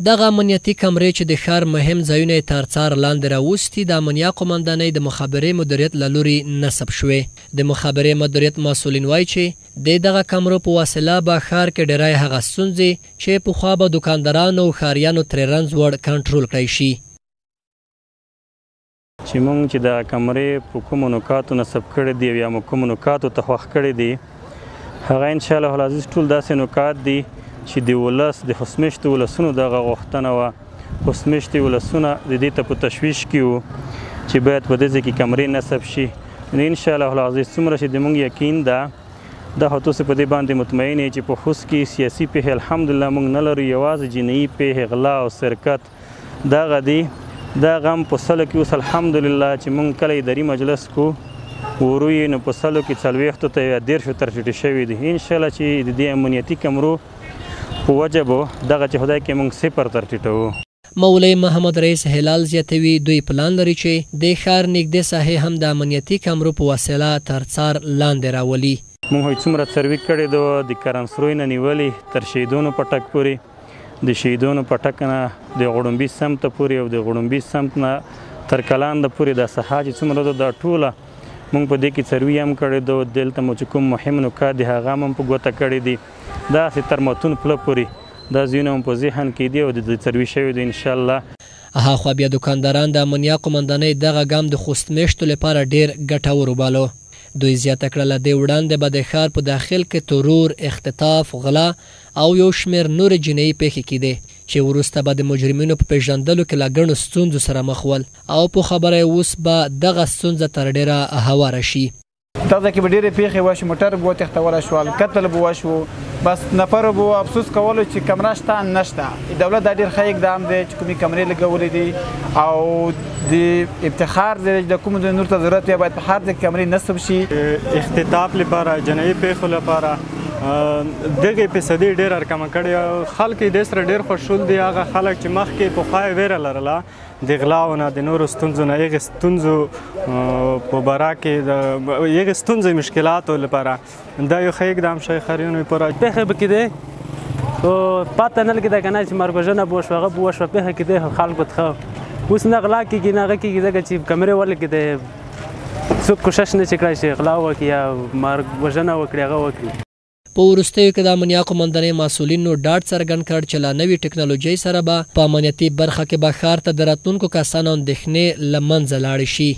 دغه امنیتي کمرې چې د ښار مهم ځایونه یې تر څار لاندې راوستي د امنیه قومندانۍ د مخابرې مدیریت له لوري نصب شوې. د مخابرې مدیریت مسؤلین وایي چې د دغه کمرو په وسیله به ښار کې ډیری هغه ستونزې چې پخوا به دوکاندارانو او ښاریانو ترې رنځ وړ کنټرول کړی شي. چې موږ چې د کمرې په کومو نکاتو نصب کړي دي یا موږ کومو نکاتو ته خوښ کړي دي هغه انشاءالله العزیز ټول داسې نکات دي چې د ولس د خوشمشتو ولسونو دغه غوښتنه وه. خوشمشتي ولسونه د دې ته په تشویش کې وو چې باید په دې ځای کې کمرې نصب شي. نو انشاءالله العزیز څومره چې د موږ یقین ده دا خو تاسو په دې باندې مطمئن یې چې په خوست کې سیاسي پیښې الحمدلله موږ نه لرو، یوازې جنایي پیښې غلا او سرقت دغه دي. دا غم په سلو کې اوس الحمدلله چې موږ کله اداري مجلس کو ورو یې نو په سلو کې 40 ته یا 10 تر ټیټې شوي دي. انشاءالله چې د دې امنیتي کمرو په وجه به دغه چې خدای کې موږ 0 تر ټیټوو. مولوی محمد رئیس هلال زیاتوي دوی پلان لري چې د ښار نږدې ساحې هم د امنیتي کمرو په وسیله تر څار لاندې راولي. موږ څومره سروي کړی دو د کرنسروی نه نیولې تر شهیدانو پټک پورې، د شهیدانو پټک نه د غړومبي سمت پورې او د غړومبي سمت نه تر کلاند پورې د ساحه چې څومره ده دا ټوله موږ په دې کې سروي هم کړی دو. دلته مو چې کوم مهم نکات دي هغه هم په ګوته کړي دي. داسې تر متون پله پورې دا ځایونه هم په ذهن کې دي او د سروي شوي دي انشاءالله. هاخوا بیا دوکانداران د امنیه قومندانۍ دغه ګام د خوست میشتو لپاره ډیر ګټور وبالو. دوی زیاته کړه له دې وړاندې به د ښار په داخل کې ترور، اختطاف، غلا او یو شمېر نورې جنایي پیښې کېدې چې وروسته به د مجرمینو په پیژندلو کې له ګڼو ستونزو سره مخ ول او په خبره اوس به دغه ستونزه تر ډیره هواره شي. دغه کې به ډېرې پیښې وشي، موټر به وتښتولی شول، قتل به وشو، بس نفرو به افسوس کولو چې کمره شته نشته. دولت دا ډېر ښه اقدام دی چې کومې کمرې لګولې دي او د افتخار دی د کوم نور ته ضرورت وي باید په هر ځای کې کمرې نصب شي. اختطاف لپاره، جنایي پیښو لپاره دغه فیصدي ډېر ارقامه کړې. خلک یې دې سره ډېر خوشحال دي. هغه خلک چې مخکې پخوا یې ویره لرله د غلاو نه، د نورو ستونزو نه، هغې ستونزو په باره کې د هغې ستونزې مشکلاتو لپاره دا یو ښه اقدام شوی ښاریانو لپاره. پیښې به کېدې خو پته نه لګېده که نه چې مرګ وژنه به وشوه، هغه به وشوه، پیښه کېدې خو خلکو ته ښه. اوس نه غلا کېږي نه هغه کېږي ځکه چې کمرې ولګېدې څوک کوشش نه چې کړی چې غلا وکړي یا مرګ وژنه وکړي هغه وکړي. په وروستیو کې د امنیه قومندانۍ مسؤلینو ډاډ څرګند کړ چې له نوې ټکنالوژۍ سره به په امنیتي برخه کې به ښار ته د راتلونکو کسانو اندېښنې له منځه لاړې شي.